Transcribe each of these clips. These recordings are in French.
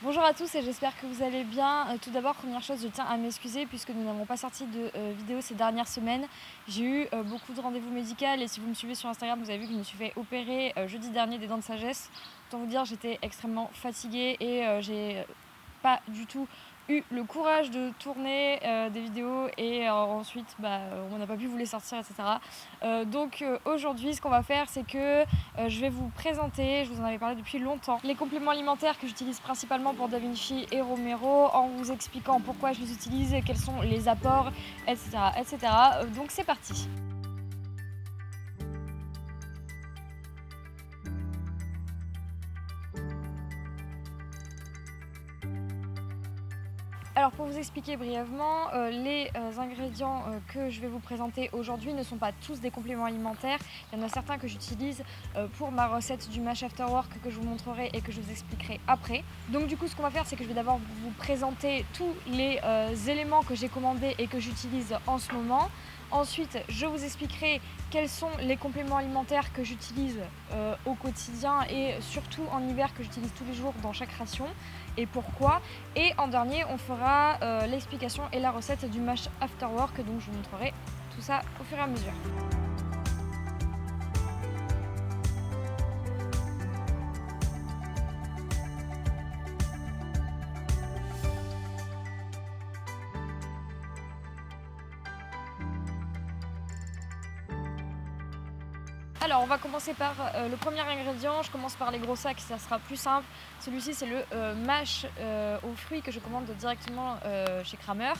Bonjour à tous et j'espère que vous allez bien. Tout d'abord, première chose, je tiens à m'excuser puisque nous n'avons pas sorti de vidéo ces dernières semaines. J'ai eu beaucoup de rendez-vous médicaux et si vous me suivez sur Instagram, vous avez vu que je me suis fait opérer jeudi dernier des dents de sagesse. Autant vous dire, j'étais extrêmement fatiguée et j'ai pas du tout eu le courage de tourner des vidéos et ensuite on n'a pas pu vous les sortir, etc. Aujourd'hui, ce qu'on va faire, c'est que je vais vous présenter, je vous en avais parlé depuis longtemps, les compléments alimentaires que j'utilise principalement pour Da Vinci et Romero, en vous expliquant pourquoi je les utilise, quels sont les apports, etc. etc. Donc c'est parti. Alors pour vous expliquer brièvement, les ingrédients que je vais vous présenter aujourd'hui ne sont pas tous des compléments alimentaires. Il y en a certains que j'utilise pour ma recette du Mash After Work que je vous montrerai et que je vous expliquerai après. Donc du coup ce qu'on va faire, c'est que je vais d'abord vous présenter tous les éléments que j'ai commandés et que j'utilise en ce moment. Ensuite, je vous expliquerai quels sont les compléments alimentaires que j'utilise au quotidien et surtout en hiver que j'utilise tous les jours dans chaque ration et pourquoi. Et en dernier, on fera l'explication et la recette du Mash After Work, donc je vous montrerai tout ça au fur et à mesure. Alors on va commencer par le premier ingrédient, je commence par les gros sacs, ça sera plus simple. Celui-ci c'est le mash aux fruits que je commande directement chez Kramer.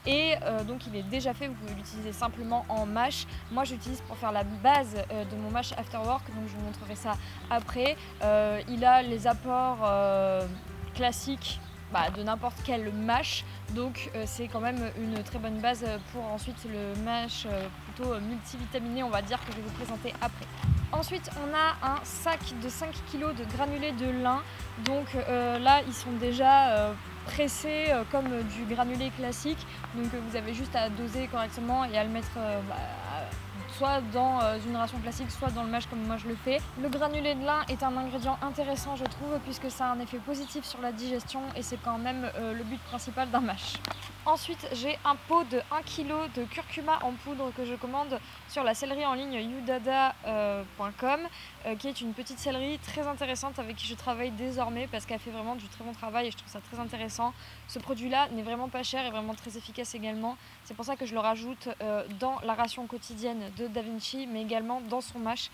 Et donc il est déjà fait, vous pouvez l'utiliser simplement en mash. Moi j'utilise pour faire la base de mon mash after work, donc je vous montrerai ça après. Il a les apports classiques de n'importe quel mash, donc c'est quand même une très bonne base pour ensuite le mash plutôt multivitaminé, on va dire, que je vais vous présenter après. Ensuite on a un sac de 5 kg de granulés de lin, donc là ils sont déjà pressés comme du granulé classique, donc vous avez juste à doser correctement et à le mettre soit dans une ration classique, soit dans le mash comme moi je le fais. Le granulé de lin est un ingrédient intéressant je trouve, puisque ça a un effet positif sur la digestion et c'est quand même le but principal d'un mash. Ensuite j'ai un pot de 1 kg de curcuma en poudre que je commande sur la sellerie en ligne youdada.com, qui est une petite sellerie très intéressante avec qui je travaille désormais parce qu'elle fait vraiment du très bon travail et je trouve ça très intéressant. Ce produit là n'est vraiment pas cher et vraiment très efficace également, c'est pour ça que je le rajoute dans la ration quotidienne de Da Vinci mais également dans son mash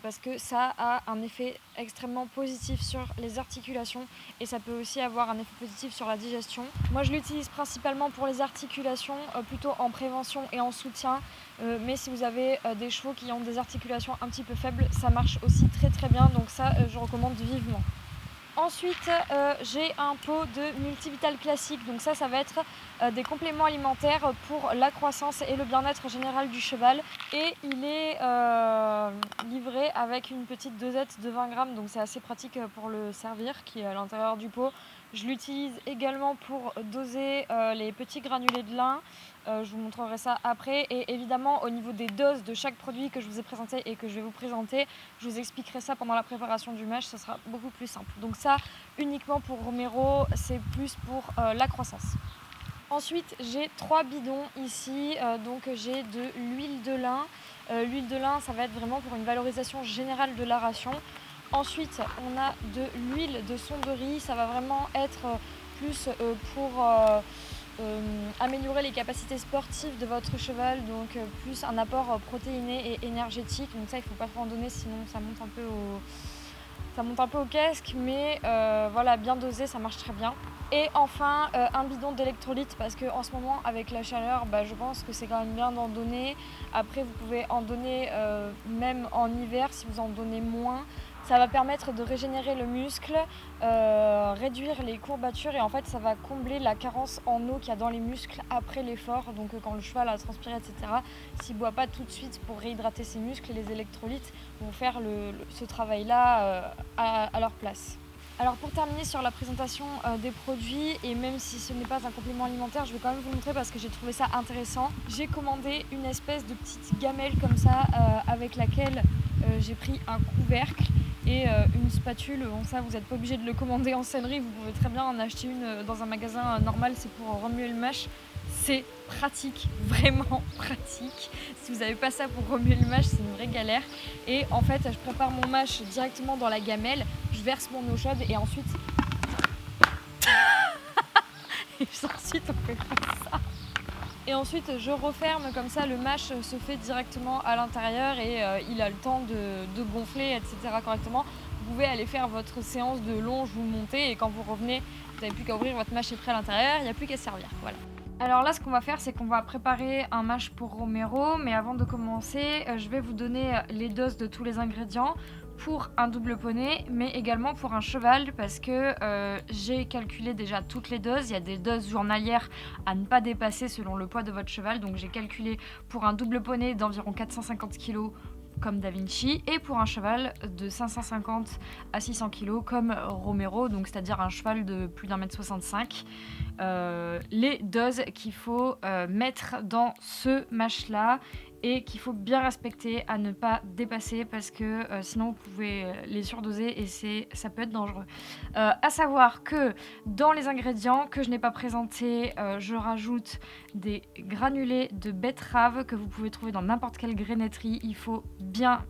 parce que ça a un effet extrêmement positif sur les articulations et ça peut aussi avoir un effet positif sur la digestion. Moi je l'utilise principalement pour les articulations, plutôt en prévention et en soutien, mais si vous avez des chevaux qui ont des articulations un petit peu faibles, ça marche aussi très très bien, donc ça je recommande vivement. Ensuite, j'ai un pot de multivital classique, donc ça va être des compléments alimentaires pour la croissance et le bien-être général du cheval. Et il est livré avec une petite dosette de 20 grammes, donc c'est assez pratique pour le servir, qui est à l'intérieur du pot. Je l'utilise également pour doser les petits granulés de lin. Je vous montrerai ça après. Et évidemment, au niveau des doses de chaque produit que je vous ai présenté et que je vais vous présenter, je vous expliquerai ça pendant la préparation du mash, ça sera beaucoup plus simple. Donc ça, uniquement pour Romero, c'est plus pour la croissance. Ensuite, j'ai 3 bidons ici, donc j'ai de l'huile de lin. L'huile de lin, ça va être vraiment pour une valorisation générale de la ration. Ensuite, on a de l'huile de son de riz, ça va vraiment être plus pour améliorer les capacités sportives de votre cheval, donc plus un apport protéiné et énergétique. Donc ça, il ne faut pas trop en donner, sinon ça monte un peu au casque, mais voilà, bien dosé, ça marche très bien. Et enfin, un bidon d'électrolytes, parce qu'en ce moment, avec la chaleur, je pense que c'est quand même bien d'en donner. Après, vous pouvez en donner même en hiver, si vous en donnez moins. Ça va permettre de régénérer le muscle, réduire les courbatures et en fait ça va combler la carence en eau qu'il y a dans les muscles après l'effort. Donc quand le cheval a transpiré, etc., s'il ne boit pas tout de suite pour réhydrater ses muscles, les électrolytes vont faire ce travail-là à leur place. Alors pour terminer sur la présentation des produits, et même si ce n'est pas un complément alimentaire, je vais quand même vous montrer parce que j'ai trouvé ça intéressant. J'ai commandé une espèce de petite gamelle comme ça avec laquelle j'ai pris un couvercle et une spatule. Bon, ça, vous n'êtes pas obligé de le commander en sellerie, vous pouvez très bien en acheter une dans un magasin normal, c'est pour remuer le mash. C'est pratique, vraiment pratique. Si vous n'avez pas ça pour remuer le mash, c'est une vraie galère. Et en fait, je prépare mon mash directement dans la gamelle, je verse mon eau chaude et ensuite... et ensuite on fait comme ça. Et ensuite je referme comme ça, le mash se fait directement à l'intérieur et il a le temps de gonfler, etc. correctement. Vous pouvez aller faire votre séance de longe ou montée et quand vous revenez, vous n'avez plus qu'à ouvrir, votre mash est prêt à l'intérieur, il n'y a plus qu'à se servir. Voilà. Alors là, ce qu'on va faire, c'est qu'on va préparer un mash pour Romero, mais avant de commencer, je vais vous donner les doses de tous les ingrédients pour un double poney, mais également pour un cheval, parce que j'ai calculé déjà toutes les doses. Il y a des doses journalières à ne pas dépasser selon le poids de votre cheval, donc j'ai calculé pour un double poney d'environ 450 kg comme Da Vinci, et pour un cheval de 550 à 600 kg comme Romero, donc c'est-à-dire un cheval de plus d'1m65. Les doses qu'il faut mettre dans ce mash là et qu'il faut bien respecter à ne pas dépasser parce que sinon vous pouvez les surdoser et ça peut être dangereux. À savoir que dans les ingrédients que je n'ai pas présentés, je rajoute des granulés de betterave que vous pouvez trouver dans n'importe quelle grainetterie. Il faut bien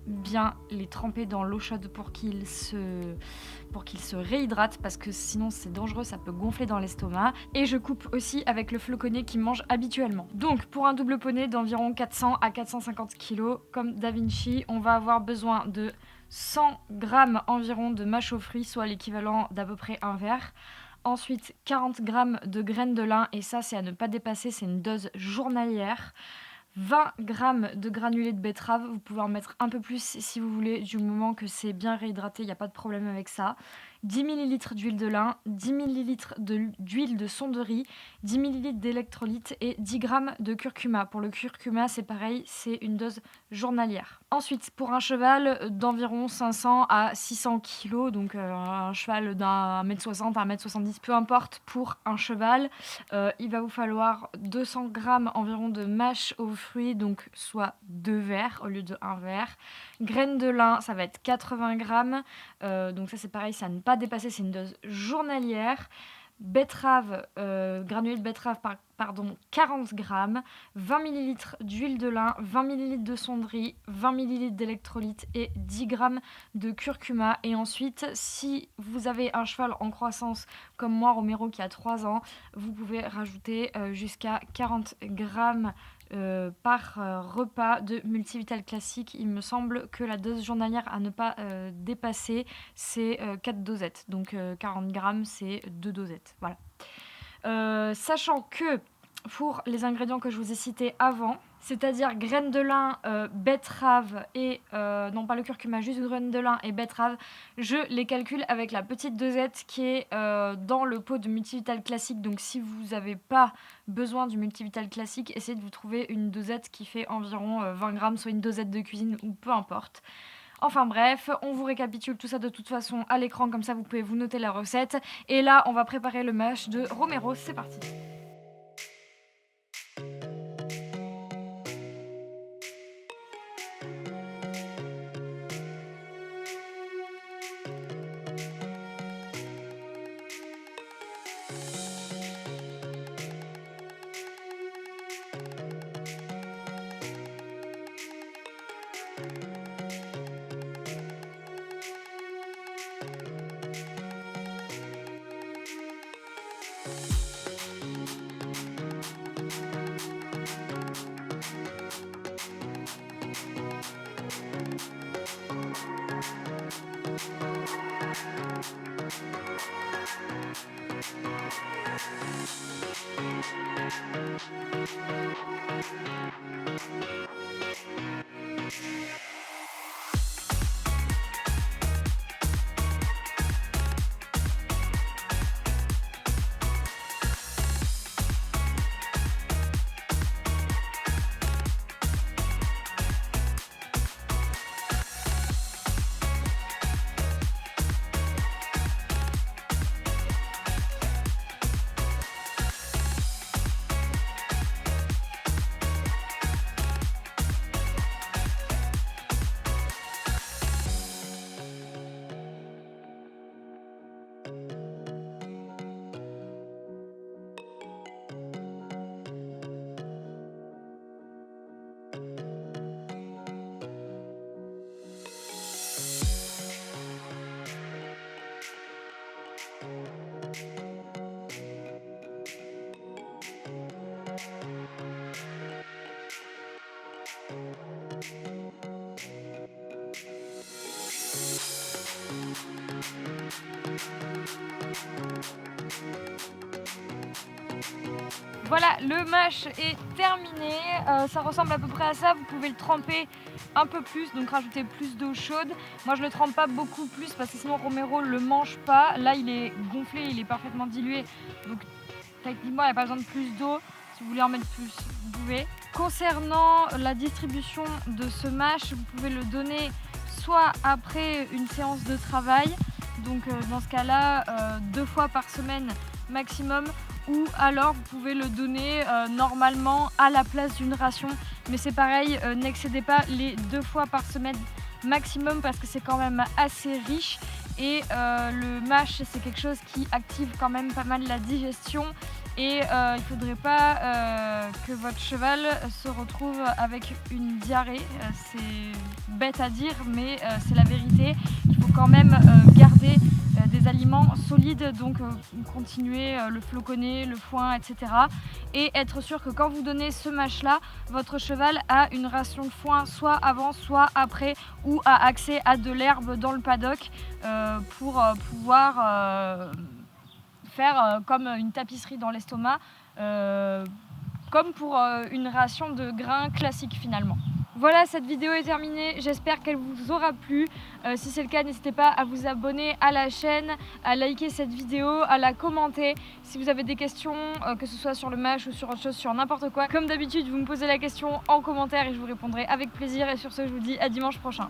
les tremper dans l'eau chaude pour qu'ils se réhydratent parce que sinon c'est dangereux, ça peut gonfler dans l'estomac. Et je coupe aussi avec le floconné qui mange habituellement. Donc pour un double poney d'environ 400 à 450 kg comme Da Vinci, on va avoir besoin de 100 g environ de mâche aux fruits, soit l'équivalent d'à peu près un verre. Ensuite 40 g de graines de lin, et ça c'est à ne pas dépasser, c'est une dose journalière. 20 g de granulés de betterave, vous pouvez en mettre un peu plus si vous voulez, du moment que c'est bien réhydraté, il n'y a pas de problème avec ça. 10 ml d'huile de lin, 10 ml d'huile de son de riz, 10 ml d'électrolytes et 10 g de curcuma. Pour le curcuma, c'est pareil, c'est une dose journalière. Ensuite, pour un cheval d'environ 500 à 600 kg, donc un cheval d'un 1m60 à 1m70, peu importe, pour un cheval, il va vous falloir 200 g environ de mâche aux fruits, donc soit 2 verres au lieu de 1 verre. Graines de lin, ça va être 80 g, donc ça c'est pareil, ça à ne pas dépasser, c'est une dose journalière. Betterave, granulés de betterave, 40 g, 20 ml d'huile de lin, 20 ml de son de riz, 20 ml d'électrolytes et 10 g de curcuma. Et ensuite, si vous avez un cheval en croissance comme moi, Romero, qui a 3 ans, vous pouvez rajouter jusqu'à 40 g par repas de multivital classique. Il me semble que la dose journalière à ne pas dépasser, c'est 4 dosettes. Donc 40 g, c'est 2 dosettes. Voilà. Sachant que pour les ingrédients que je vous ai cités avant, c'est-à-dire graines de lin, betterave et... non, pas le curcuma, juste graines de lin et betterave, je les calcule avec la petite dosette qui est dans le pot de multivital classique. Donc si vous n'avez pas besoin du multivital classique, essayez de vous trouver une dosette qui fait environ 20 grammes, soit une dosette de cuisine ou peu importe. Enfin bref, on vous récapitule tout ça de toute façon à l'écran, comme ça vous pouvez vous noter la recette. Et là, on va préparer le mash de Romero, c'est parti. Voilà, le mash est terminé, ça ressemble à peu près à ça. Vous pouvez le tremper un peu plus, donc rajouter plus d'eau chaude. Moi je le trempe pas beaucoup plus parce que sinon Romero le mange pas. Là il est gonflé, il est parfaitement dilué, donc techniquement il n'y a pas besoin de plus d'eau. Si vous voulez en mettre plus, vous pouvez. Concernant la distribution de ce mash, vous pouvez le donner soit après une séance de travail, donc dans ce cas-là 2 fois par semaine maximum, ou alors vous pouvez le donner normalement à la place d'une ration, mais c'est pareil, n'excédez pas les 2 fois par semaine maximum parce que c'est quand même assez riche et le mash c'est quelque chose qui active quand même pas mal la digestion et il ne faudrait pas que votre cheval se retrouve avec une diarrhée. C'est bête à dire mais c'est la vérité, il faut quand même garder des aliments solides, donc continuer le floconnais, le foin, etc. Et être sûr que quand vous donnez ce mash là, votre cheval a une ration de foin soit avant, soit après, ou a accès à de l'herbe dans le paddock pour pouvoir faire comme une tapisserie dans l'estomac, comme pour une ration de grains classique finalement. Voilà, cette vidéo est terminée, j'espère qu'elle vous aura plu. Si c'est le cas, n'hésitez pas à vous abonner à la chaîne, à liker cette vidéo, à la commenter. Si vous avez des questions, que ce soit sur le mash ou sur autre chose, sur n'importe quoi, comme d'habitude, vous me posez la question en commentaire et je vous répondrai avec plaisir. Et sur ce, je vous dis à dimanche prochain.